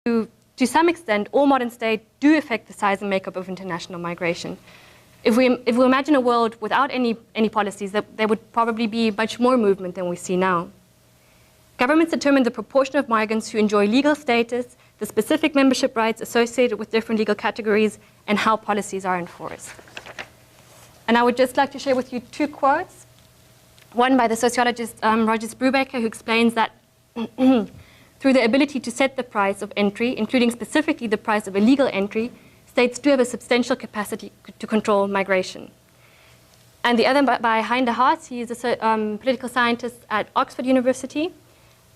to some extent, all modern states do affect the size and makeup of international migration. If we imagine a world without any policies, there would probably be much more movement than we see now. Governments determine the proportion of migrants who enjoy legal status, the specific membership rights associated with different legal categories, and how policies are enforced. And I would just like to share with you two quotes. One by the sociologist Roger Brubaker, who explains that through the ability to set the price of entry, including specifically the price of illegal entry, states do have a substantial capacity to control migration. And the other by Hein de Haas. He is a political scientist at Oxford University.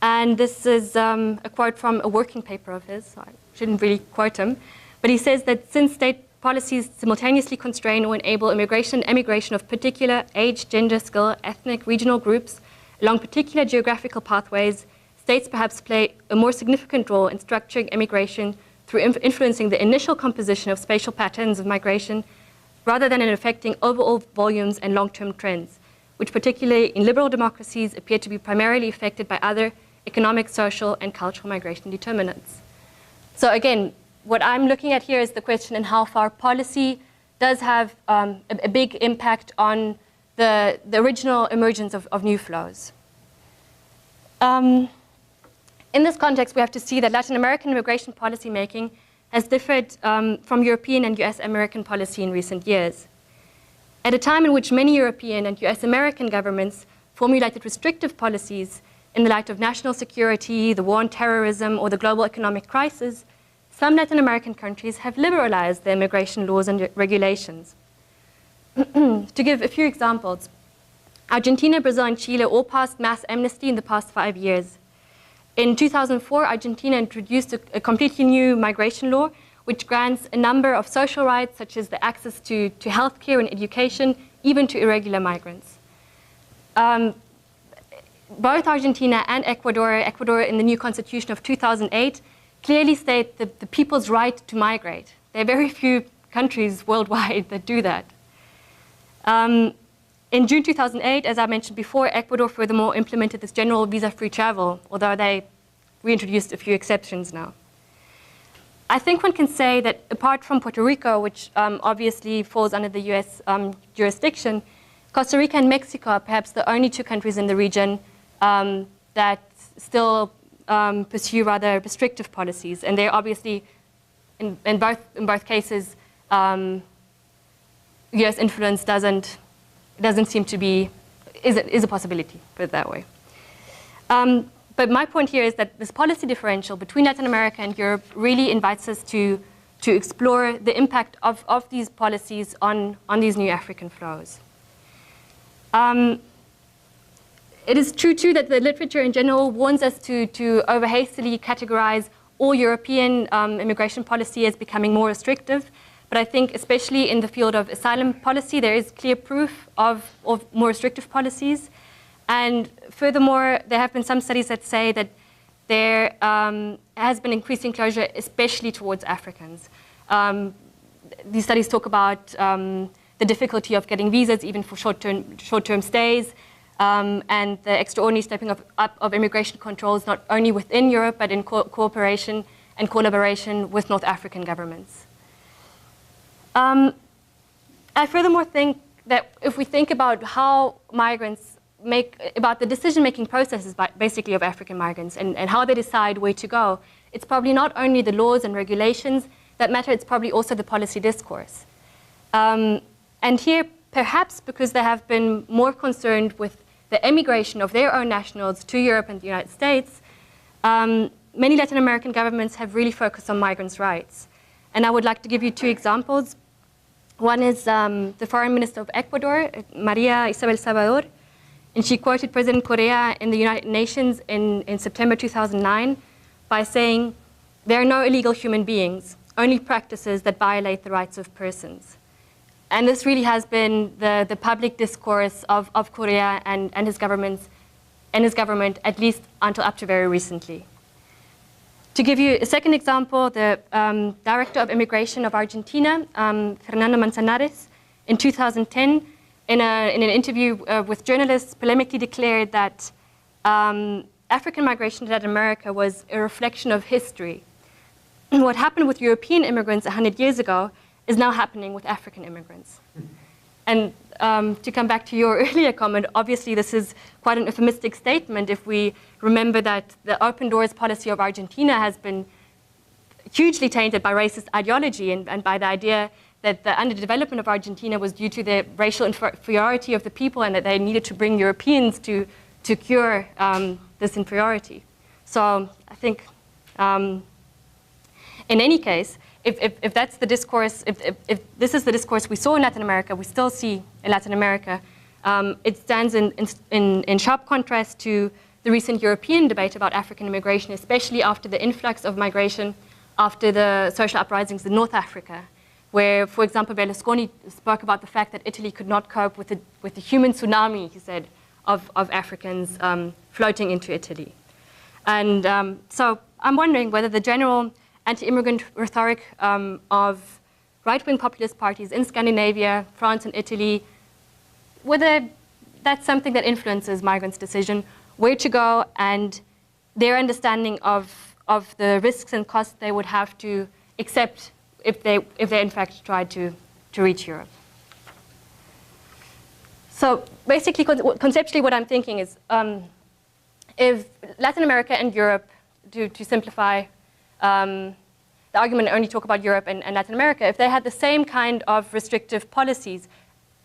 And this is a quote from a working paper of his, so I shouldn't really quote him. But he says that since state policies simultaneously constrain or enable immigration and emigration of particular age, gender, skill, ethnic, regional groups along particular geographical pathways, states perhaps play a more significant role in structuring immigration through influencing the initial composition of spatial patterns of migration rather than in affecting overall volumes and long-term trends, which particularly in liberal democracies appear to be primarily affected by other economic, social, and cultural migration determinants. So again, what I'm looking at here is the question in how far policy does have a big impact on the original emergence of new flows. In this context, we have to see that Latin American immigration policy making has differed from European and US American policy in recent years. At a time in which many European and US American governments formulated restrictive policies in the light of national security, the war on terrorism, or the global economic crisis, some Latin American countries have liberalized their immigration laws and regulations. To give a few examples, Argentina, Brazil, and Chile all passed mass amnesty in the past 5 years. In 2004, Argentina introduced a completely new migration law, which grants a number of social rights, such as the access to healthcare and education, even to irregular migrants. Both Argentina and Ecuador in the new constitution of 2008, clearly state the people's right to migrate. There are very few countries worldwide that do that. In June 2008, as I mentioned before, Ecuador furthermore implemented this general visa-free travel, although they reintroduced a few exceptions now. I think one can say that apart from Puerto Rico, which obviously falls under the US jurisdiction, Costa Rica and Mexico are perhaps the only two countries in the region that still pursue rather restrictive policies. And they're obviously, in both cases, US influence doesn't seem to be, is a possibility, put it that way. But my point here is that this policy differential between Latin America and Europe really invites us to explore the impact of these policies on these new African flows. It is true, too, that the literature in general warns us to over-hastily categorize all European immigration policy as becoming more restrictive. But I think especially in the field of asylum policy, there is clear proof of more restrictive policies. And furthermore, there have been some studies that say that there has been increasing closure, especially towards Africans. These studies talk about the difficulty of getting visas, even for short-term stays, and the extraordinary stepping up of immigration controls, not only within Europe, but in cooperation and collaboration with North African governments. I furthermore think that if we think about how migrants about the decision-making processes basically of African migrants and how they decide where to go, it's probably not only the laws and regulations that matter, it's probably also the policy discourse. And here, perhaps because they have been more concerned with the emigration of their own nationals to Europe and the United States, many Latin American governments have really focused on migrants' rights. And I would like to give you two examples. One is the Foreign Minister of Ecuador, Maria Isabel Salvador, and she quoted President Correa in the United Nations in September 2009 by saying, "There are no illegal human beings, only practices that violate the rights of persons." And this really has been the public discourse of Correa and his government, at least until up to very recently. To give you a second example, the Director of Immigration of Argentina, Fernando Manzanares, in 2010, in an interview with journalists, polemically declared that African migration to Latin America was a reflection of history. what happened with European immigrants 100 years ago is now happening with African immigrants. And to come back to your earlier comment, obviously this is quite an euphemistic statement if we remember that the open doors policy of Argentina has been hugely tainted by racist ideology and by the idea that the underdevelopment of Argentina was due to the racial inferiority of the people and that they needed to bring Europeans to cure this inferiority. So I think in any case, if that's the discourse, if this is the discourse we saw in Latin America, we still see in Latin America, it stands in sharp contrast to the recent European debate about African immigration, especially after the influx of migration after the social uprisings in North Africa, where, for example, Berlusconi spoke about the fact that Italy could not cope with the human tsunami, he said, of Africans floating into Italy. And so I'm wondering whether the general anti-immigrant rhetoric of right-wing populist parties in Scandinavia, France, and Italy, whether that's something that influences migrants' decision, where to go, and their understanding of the risks and costs they would have to accept if they in fact tried to reach Europe. So basically, conceptually, what I'm thinking is, if Latin America and Europe, to simplify the argument, only talk about Europe and Latin America, if they had the same kind of restrictive policies,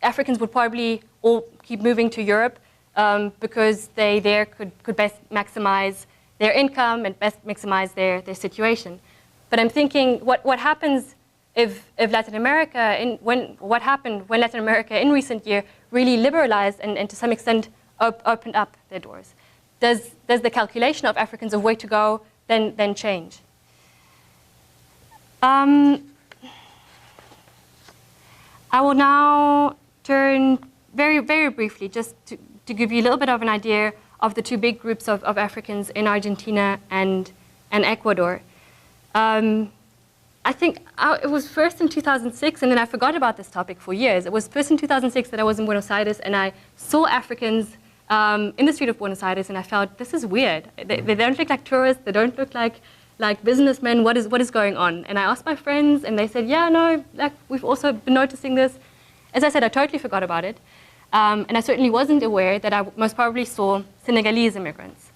Africans would probably all keep moving to Europe because they there could best maximize their income and best maximize their situation. But I'm thinking, what happens if Latin America, what happened when Latin America in recent year really liberalized and to some extent opened up their doors? Does the calculation of Africans of where to go then change? I will now turn very, very briefly, just to give you a little bit of an idea of the two big groups of Africans in Argentina and Ecuador. I think it was first in 2006, and then I forgot about this topic for years. It was first in 2006 that I was in Buenos Aires, and I saw Africans in the street of Buenos Aires, and I felt, this is weird. They don't look like tourists. They don't look like businessmen. What is going on? And I asked my friends, and they said, yeah, no, we've also been noticing this. As I said, I totally forgot about it. And I certainly wasn't aware that I most probably saw Senegalese immigrants.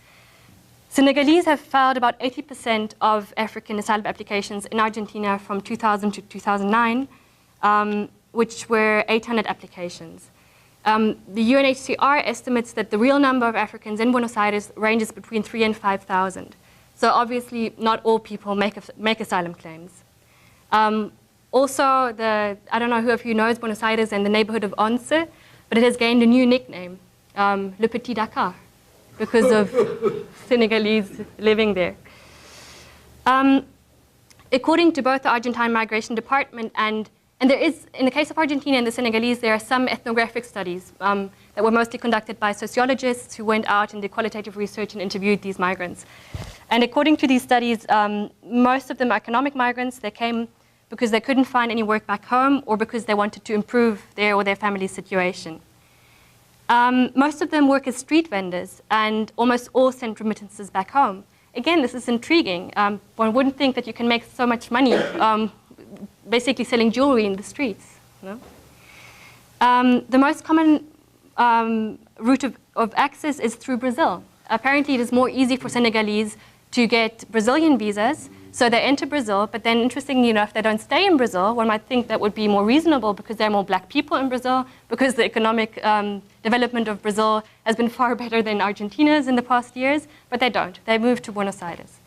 Senegalese have filed about 80% of African asylum applications in Argentina from 2000 to 2009, which were 800 applications. The UNHCR estimates that the real number of Africans in Buenos Aires ranges between 3,000 and 5,000. So obviously, not all people make asylum claims. Also, I don't know who of you knows Buenos Aires and the neighborhood of Once, but it has gained a new nickname, Le Petit Dakar, because of Senegalese living there. According to both the Argentine Migration Department and there is, in the case of Argentina and the Senegalese, there are some ethnographic studies that were mostly conducted by sociologists who went out and did qualitative research and interviewed these migrants. And according to these studies, most of them are economic migrants. They came because they couldn't find any work back home or because they wanted to improve their or their family's situation. Most of them work as street vendors, and almost all send remittances back home. Again, this is intriguing. One wouldn't think that you can make so much money basically selling jewelry in the streets. You know? The most common route of access is through Brazil. Apparently, it is more easy for Senegalese to get Brazilian visas, so they enter Brazil, but then interestingly enough, they don't stay in Brazil. One might think that would be more reasonable because there are more black people in Brazil, because the economic development of Brazil has been far better than Argentina's in the past years, but they don't. They move to Buenos Aires.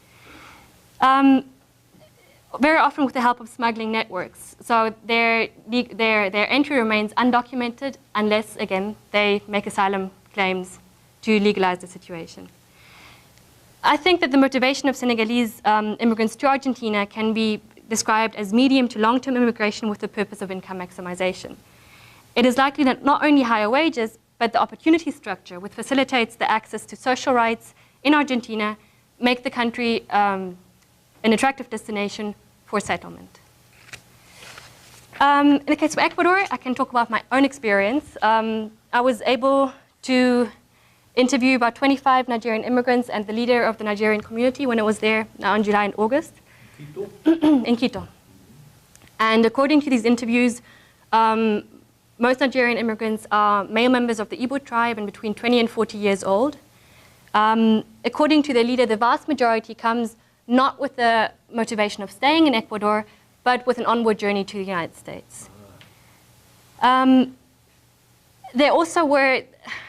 Very often with the help of smuggling networks. So their entry remains undocumented unless, again, they make asylum claims to legalize the situation. I think that the motivation of Senegalese immigrants to Argentina can be described as medium to long-term immigration with the purpose of income maximization. It is likely that not only higher wages, but the opportunity structure, which facilitates the access to social rights in Argentina, make the country an attractive destination for settlement. In the case of Ecuador, I can talk about my own experience. I was able to interview about 25 Nigerian immigrants and the leader of the Nigerian community when I was there now in July and August. in Quito. And according to these interviews, most Nigerian immigrants are male members of the Igbo tribe and between 20 and 40 years old. According to their leader, the vast majority comes not with the motivation of staying in Ecuador, but with an onward journey to the United States. There also were,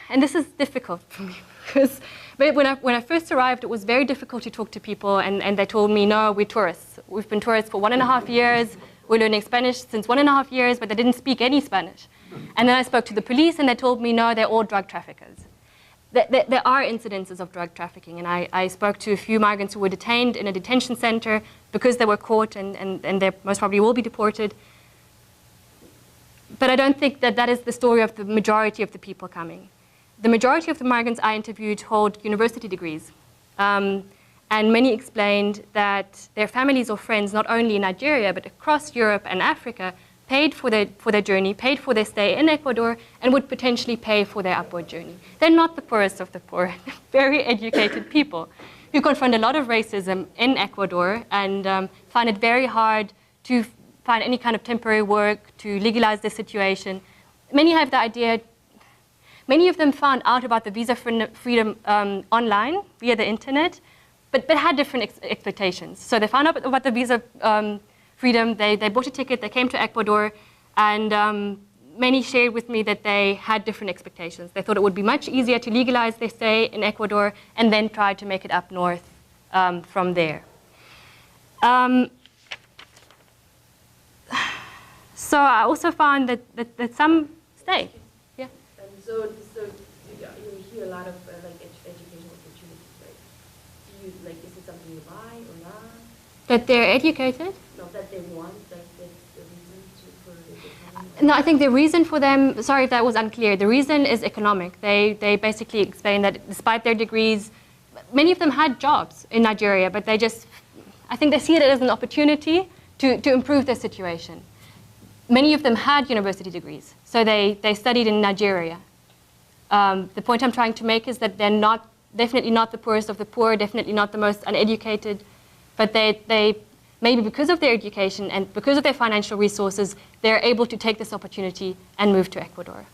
and this is difficult for me, because when I first arrived, it was very difficult to talk to people, and they told me, no, we're tourists. We've been tourists for 1.5 years. We're learning Spanish since 1.5 years, but they didn't speak any Spanish. And then I spoke to the police, and they told me, no, they're all drug traffickers. There are incidences of drug trafficking, and I spoke to a few migrants who were detained in a detention center because they were caught, and they most probably will be deported. But I don't think that that is the story of the majority of the people coming. The majority of the migrants I interviewed hold university degrees. And many explained that their families or friends, not only in Nigeria, but across Europe and Africa, paid for their journey, paid for their stay in Ecuador, and would potentially pay for their upward journey. They're not the poorest of the poor. They're very educated people who confront a lot of racism in Ecuador and find it very hard to find any kind of temporary work, to legalize their situation. Many have the idea. Many of them found out about the visa freedom online via the internet, but had different expectations. So they found out about the visa freedom, they bought a ticket, they came to Ecuador, and many shared with me that they had different expectations. They thought it would be much easier to legalize their stay in Ecuador and then try to make it up north from there. So I also found that some stay. Yeah. And so you hear a lot of educational opportunities, right? Do you is it something you buy or not? That they're educated? No, that they want. That's the reason for the economy. No, I think the reason for them. Sorry if that was unclear. The reason is economic. They basically explain that despite their degrees, many of them had jobs in Nigeria, but I think they see it as an opportunity to improve their situation. Many of them had university degrees, so they studied in Nigeria. The point I'm trying to make is that they're definitely not the poorest of the poor, definitely not the most uneducated, but they maybe because of their education and because of their financial resources, they're able to take this opportunity and move to Ecuador.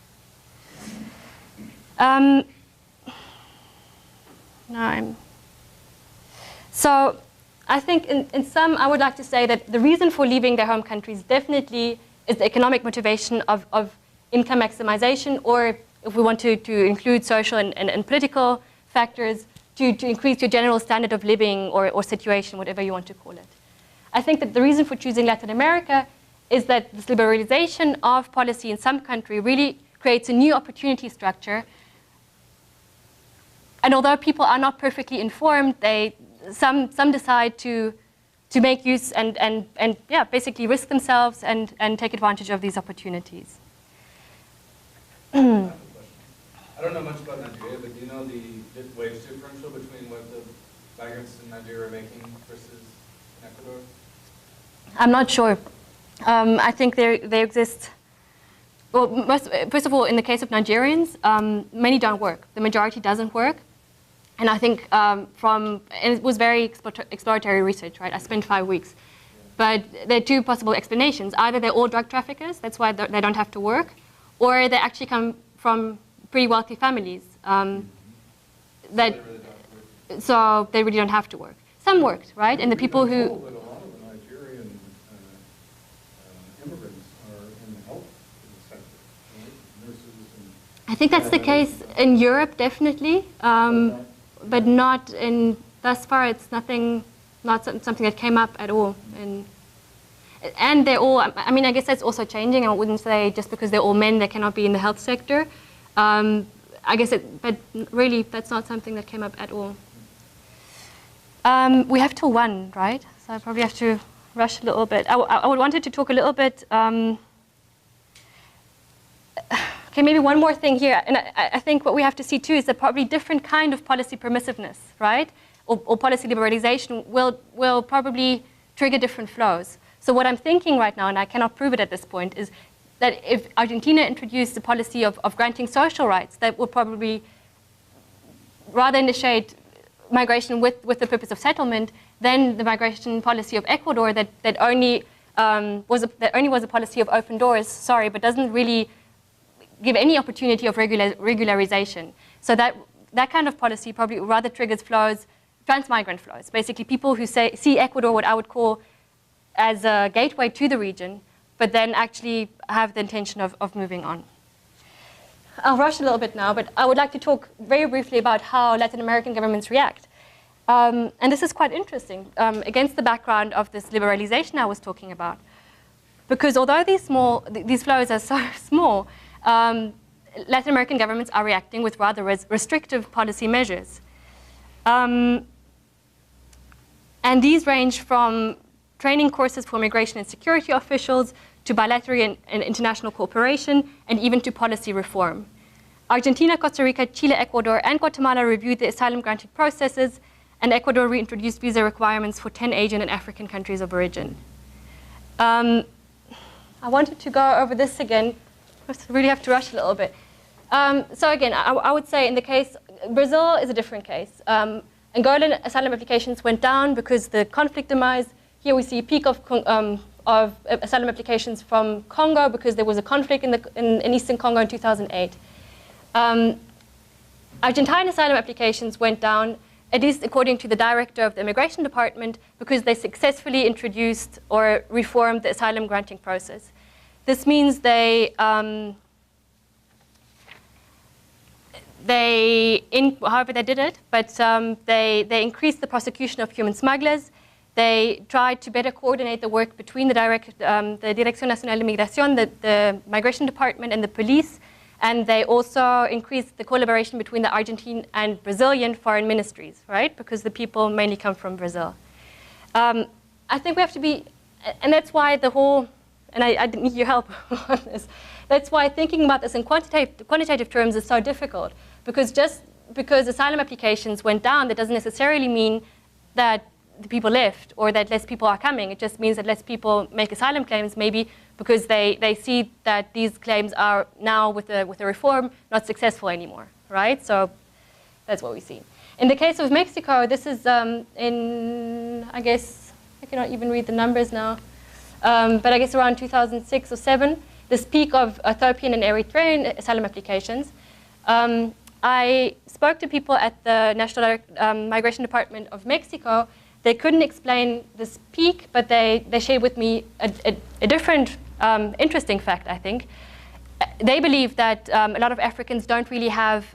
So I think in sum, I would like to say that the reason for leaving their home countries definitely is the economic motivation of income maximization, or if we want to include social and political factors, to increase your general standard of living or situation, whatever you want to call it. I think that the reason for choosing Latin America is that this liberalization of policy in some country really creates a new opportunity structure. And although people are not perfectly informed, some decide to make use and basically risk themselves and take advantage of these opportunities. I have a question. I don't know much about Nigeria, but do you know the wage differential between what the migrants in Nigeria are making versus in Ecuador? I'm not sure. I think there exist. Well, first of all, in the case of Nigerians, many don't work. The majority doesn't work. And I think and it was very exploratory research, right? I spent 5 weeks. But there are two possible explanations. Either they're all drug traffickers, that's why they don't have to work, or they actually come from pretty wealthy families. So they really don't have to work. Some worked, right? And the people who... But a lot of the Nigerian immigrants are in the health sector, right? Nurses and... I think that's the case in Europe, definitely. But not in, thus far, it's not something that came up at all. And they're all, I mean, I guess that's also changing. I wouldn't say just because they're all men, they cannot be in the health sector. I guess but really, that's not something that came up at all. We have till 1, right? So I probably have to rush a little bit. I wanted to talk a little bit, okay, maybe one more thing here, and I think what we have to see too is that probably different kind of policy permissiveness, right, or policy liberalization will probably trigger different flows. So what I'm thinking right now, and I cannot prove it at this point, is that if Argentina introduced the policy of granting social rights, that will probably rather initiate migration with the purpose of settlement than the migration policy of Ecuador that only was a policy of open doors, but doesn't really give any opportunity of regularization. So that kind of policy probably rather triggers flows, transmigrant flows, basically people who see Ecuador what I would call as a gateway to the region, but then actually have the intention of moving on. I'll rush a little bit now, but I would like to talk very briefly about how Latin American governments react. And this is quite interesting against the background of this liberalization I was talking about. Because although these flows are so small, Latin American governments are reacting with rather restrictive policy measures. And these range from training courses for migration and security officials to bilateral and international cooperation, and even to policy reform. Argentina, Costa Rica, Chile, Ecuador, and Guatemala reviewed the asylum granting processes, and Ecuador reintroduced visa requirements for 10 Asian and African countries of origin. I wanted to go over this again. I really have to rush a little bit. So again, I would say in the case, Brazil is a different case. Angolan asylum applications went down because the conflict demise. Here we see a peak of asylum applications from Congo because there was a conflict in Eastern Congo in 2008. Argentine asylum applications went down, at least according to the director of the immigration department, because they successfully introduced or reformed the asylum granting process. This means however they did it, but they increased the prosecution of human smugglers. They tried to better coordinate the work between the Dirección Nacional de Migración, the migration department, and the police. And they also increased the collaboration between the Argentine and Brazilian foreign ministries, right? Because the people mainly come from Brazil. I think we have to be, and that's why the whole, and I need your help on this. That's why thinking about this in quantitative terms is so difficult. Because just because asylum applications went down, that doesn't necessarily mean that the people left or that less people are coming. It just means that less people make asylum claims, maybe because they see that these claims are now, with the reform, not successful anymore, right? So that's what we see. In the case of Mexico, this is in, I guess, I cannot even read the numbers now, but I guess around 2006 or 7, this peak of Ethiopian and Eritrean asylum applications. I spoke to people at the National Migration Department of Mexico. They couldn't explain this peak, but they shared with me a different interesting fact, I think. They believe that a lot of Africans don't really have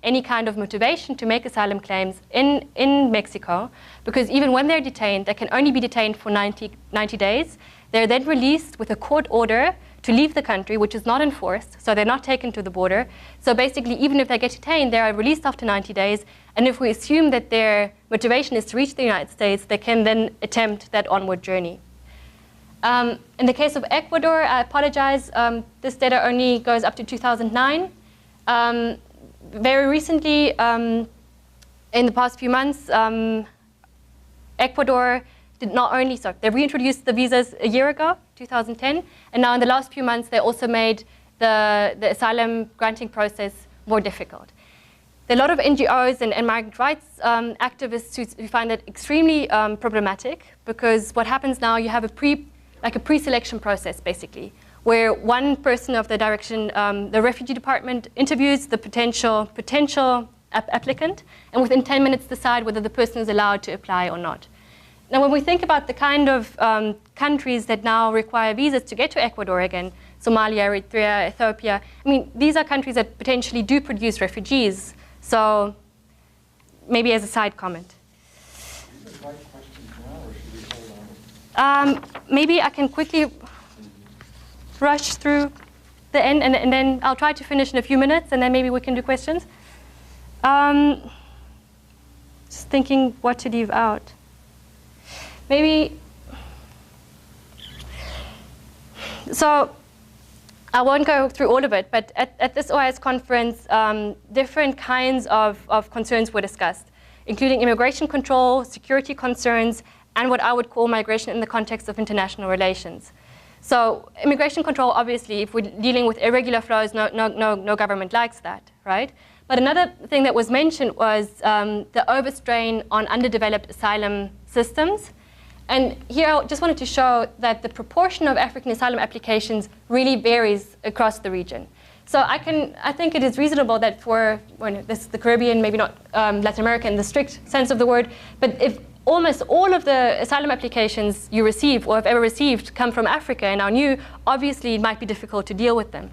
any kind of motivation to make asylum claims in Mexico, because even when they're detained, they can only be detained for 90 days. They're then released with a court order to leave the country, which is not enforced, so they're not taken to the border. So basically, even if they get detained, they are released after 90 days, and if we assume that their motivation is to reach the United States, they can then attempt that onward journey. In the case of Ecuador, I apologize, this data only goes up to 2009. Very recently, in the past few months, Ecuador did not only, they reintroduced the visas a year ago, 2010, and now in the last few months, they also made the asylum granting process more difficult. There are a lot of NGOs and migrant rights activists who find that extremely problematic, because what happens now, you have a pre-selection process, basically, where one person of the the refugee department interviews the potential applicant, and within 10 minutes decide whether the person is allowed to apply or not. Now, when we think about the kind of countries that now require visas to get to Ecuador again, Somalia, Eritrea, Ethiopia, I mean, these are countries that potentially do produce refugees. So maybe as a side comment. These are right questions now, or should we hold on? Maybe I can quickly rush through the end, and then I'll try to finish in a few minutes, and then maybe we can do questions. Just thinking what to leave out. Maybe, so I won't go through all of it, but at this OIS conference, different kinds of concerns were discussed, including immigration control, security concerns, and what I would call migration in the context of international relations. So immigration control, obviously, if we're dealing with irregular flows, no government likes that, right? But another thing that was mentioned was the overstrain on underdeveloped asylum systems. And here I just wanted to show that the proportion of African asylum applications really varies across the region. So I think it is reasonable that for the Caribbean, maybe not Latin America in the strict sense of the word, but if almost all of the asylum applications you receive or have ever received come from Africa and are new, obviously it might be difficult to deal with them.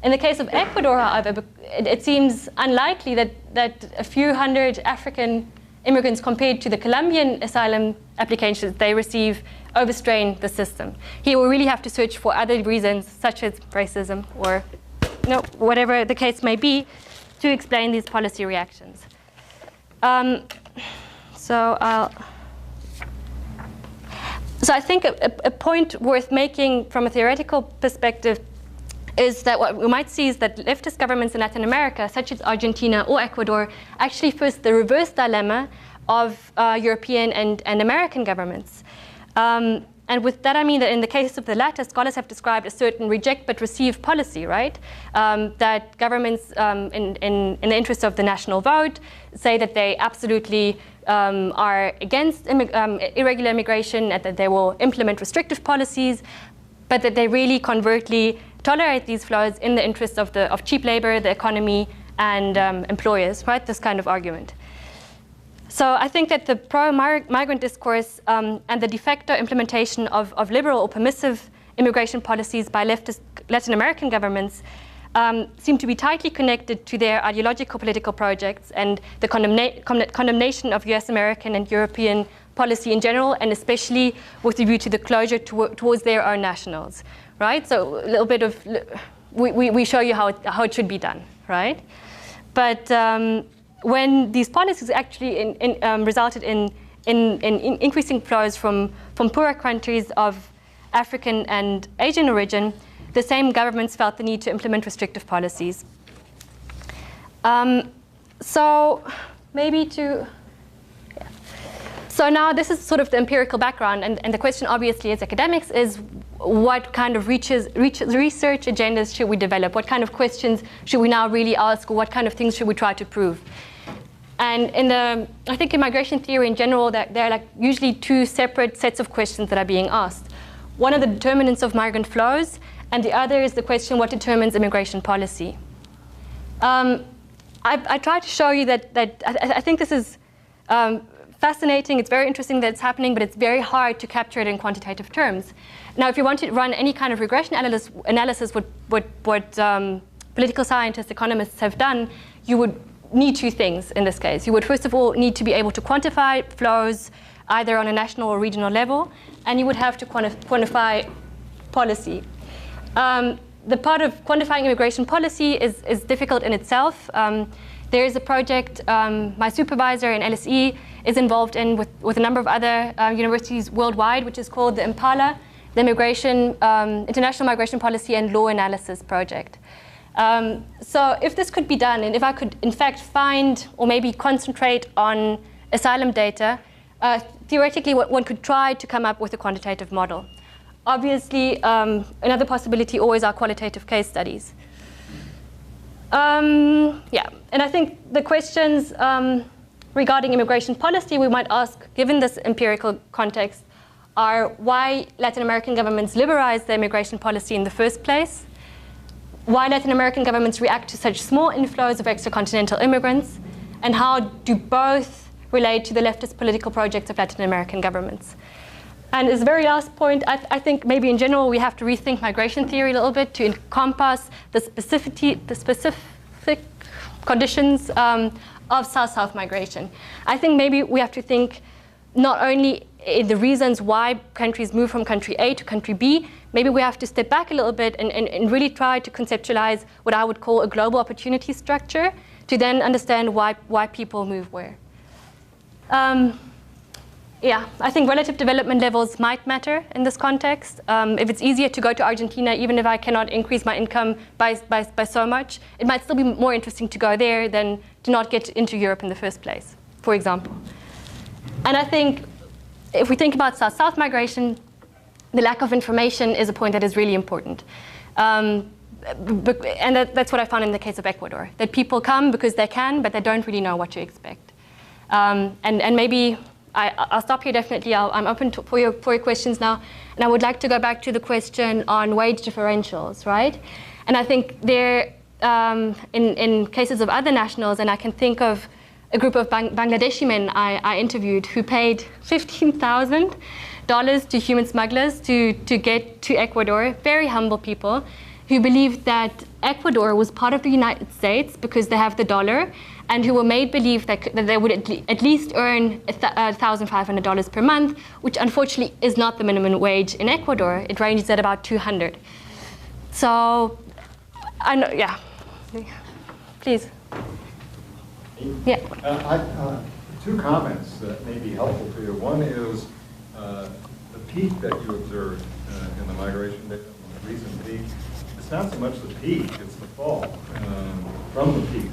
In the case of Ecuador, however, it seems unlikely that a few hundred African immigrants compared to the Colombian asylum applications they receive overstrain the system. Here we really have to search for other reasons, such as racism or whatever the case may be, to explain these policy reactions. So I think a point worth making from a theoretical perspective is that what we might see is that leftist governments in Latin America, such as Argentina or Ecuador, actually face the reverse dilemma of European and American governments. And with that, I mean that in the case of the latter, scholars have described a certain reject but receive policy, right? That governments, in the interest of the national vote, say that they absolutely are against irregular immigration and that they will implement restrictive policies, but that they really covertly tolerate these flows in the interest of cheap labor, the economy, and employers, right? This kind of argument. So I think that the pro-migrant discourse and the de facto implementation of liberal or permissive immigration policies by leftist Latin American governments seem to be tightly connected to their ideological political projects and the condemnation of US American and European policy in general, and especially with a view to the closure towards their own nationals, right? So a little bit of, we show you how it should be done, right? But when these policies actually resulted in increasing flows from poorer countries of African and Asian origin, the same governments felt the need to implement restrictive policies. So maybe to, yeah. So now this is sort of the empirical background, and the question obviously as academics is what kind of research agendas should we develop? What kind of questions should we now really ask, or what kind of things should we try to prove? And I think in migration theory in general, there are like usually two separate sets of questions that are being asked. One are the determinants of migrant flows, and the other is the question, what determines immigration policy? I tried to show you that I think this is fascinating. It's very interesting that it's happening, but it's very hard to capture it in quantitative terms. Now, if you want to run any kind of regression analysis, what political scientists, economists have done, you would need two things in this case. You would first of all need to be able to quantify flows either on a national or regional level, and you would have to quantify policy. The part of quantifying immigration policy is difficult in itself. There is a project my supervisor in LSE is involved in with a number of other universities worldwide, which is called the IMPALA, the International Migration Policy and Law Analysis Project. So if this could be done, and if I could in fact find or maybe concentrate on asylum data, theoretically one could try to come up with a quantitative model. Obviously, another possibility always are qualitative case studies. Yeah, and I think the questions regarding immigration policy we might ask, given this empirical context, are why Latin American governments liberalize their immigration policy in the first place, why Latin American governments react to such small inflows of extracontinental immigrants, and how do both relate to the leftist political projects of Latin American governments. And as a very last point, I think maybe in general we have to rethink migration theory a little bit to encompass the specific conditions of South-South migration. I think maybe we have to think not only in the reasons why countries move from country A to country B, maybe we have to step back a little bit and really try to conceptualize what I would call a global opportunity structure to then understand why people move where. Yeah, I think relative development levels might matter in this context. If it's easier to go to Argentina, even if I cannot increase my income by so much, it might still be more interesting to go there than to not get into Europe in the first place, for example. And I think if we think about South-South migration, the lack of information is a point that is really important. and that's what I found in the case of Ecuador, that people come because they can, but they don't really know what to expect. And maybe I'll stop here definitely. I'm open for your questions now. And I would like to go back to the question on wage differentials, right? And I think there, in cases of other nationals, and I can think of a group of Bangladeshi men I interviewed who paid $15,000 to human smugglers to get to Ecuador, very humble people, who believed that Ecuador was part of the United States because they have the dollar, and who were made believe that they would at least earn $1,500 per month, which unfortunately is not the minimum wage in Ecuador. It ranges at about $200. So, I know, yeah, please. Yeah. Two comments that may be helpful to you. One is the peak that you observed in the migration data, the recent peak. It's not so much the peak, it's the fall from the peak.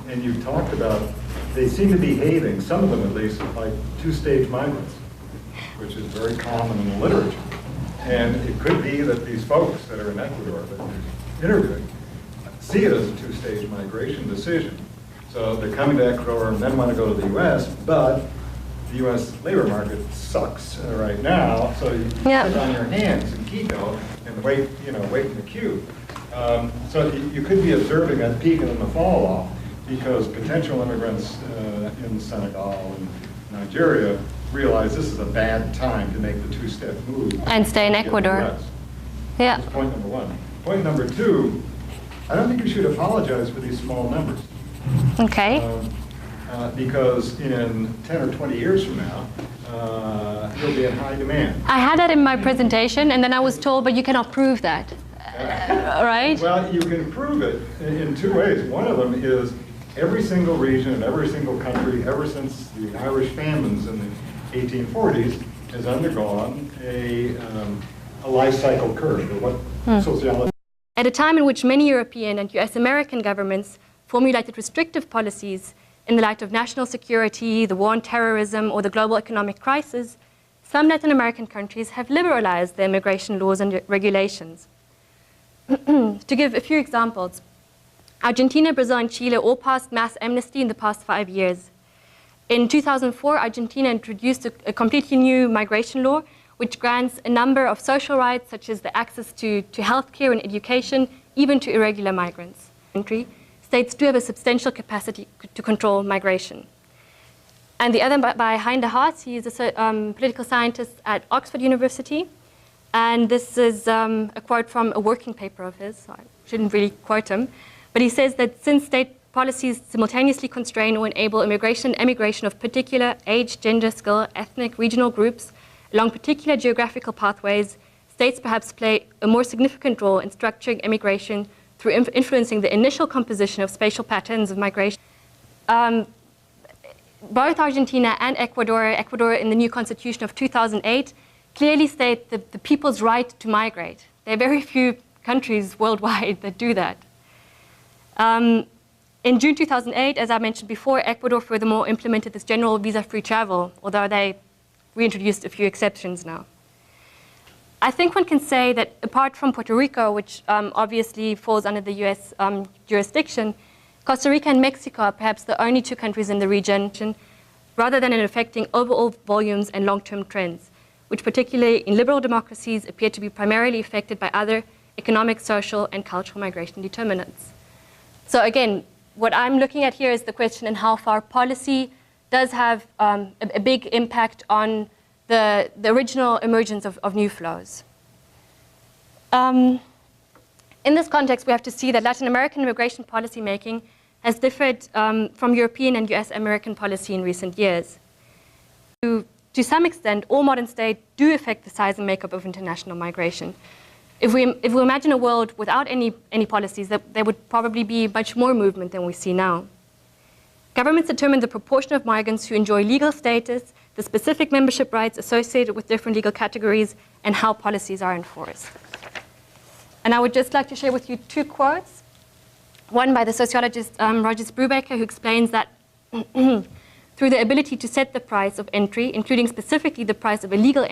And you talked about, they seem to be behaving, some of them at least, like two-stage migrants, which is very common in the literature. And it could be that these folks that are in Ecuador that you're interviewing see it as a two-stage migration decision. So they're coming to Ecuador and then want to go to the U.S., but the U.S. labor market sucks right now, so you sit on your hands in Quito and wait in the queue. So you could be observing that peak and then the fall off because potential immigrants in Senegal and Nigeria realize this is a bad time to make the two-step move. And stay in Ecuador. Yeah. That's point number one. Point number two, I don't think you should apologize for these small numbers. Okay. Because in 10 or 20 years from now, you'll be in high demand. I had that in my presentation, and then I was told, but you cannot prove that. Right? Well, you can prove it in two ways. One of them is every single region and every single country, ever since the Irish famines in the 1840s, has undergone a life cycle curve, or what sociology. At a time in which many European and US American governments formulated restrictive policies in the light of national security, the war on terrorism, or the global economic crisis, some Latin American countries have liberalized their immigration laws and regulations. To give a few examples, Argentina, Brazil, and Chile all passed mass amnesty in the past 5 years. In 2004, Argentina introduced a completely new migration law, which grants a number of social rights, such as the access to healthcare and education, even to irregular migrants. States do have a substantial capacity to control migration. And the other by Hein de Haas, he is a political scientist at Oxford University. And this is a quote from a working paper of his, so I shouldn't really quote him. But he says that since state policies simultaneously constrain or enable immigration and emigration of particular age, gender, skill, ethnic, regional groups along particular geographical pathways, states perhaps play a more significant role in structuring immigration through influencing the initial composition of spatial patterns of migration. Both Argentina and Ecuador in the new constitution of 2008, clearly state the people's right to migrate. There are very few countries worldwide that do that. In June 2008, as I mentioned before, Ecuador furthermore implemented this general visa-free travel, although they reintroduced a few exceptions now. I think one can say that apart from Puerto Rico, which obviously falls under the US jurisdiction, Costa Rica and Mexico are perhaps the only two countries in the region, rather than in affecting overall volumes and long-term trends, which particularly in liberal democracies appear to be primarily affected by other economic, social, and cultural migration determinants. So again, what I'm looking at here is the question in how far policy does have a big impact on the original emergence of new flows. In this context, we have to see that Latin American immigration policy making has differed from European and US American policy in recent years. To some extent, all modern states do affect the size and makeup of international migration. If we imagine a world without any policies, there would probably be much more movement than we see now. Governments determine the proportion of migrants who enjoy legal status, the specific membership rights associated with different legal categories, and how policies are enforced. And I would just like to share with you two quotes. One by the sociologist Rogers Brubaker, who explains that through the ability to set the price of entry, including specifically the price of illegal entry,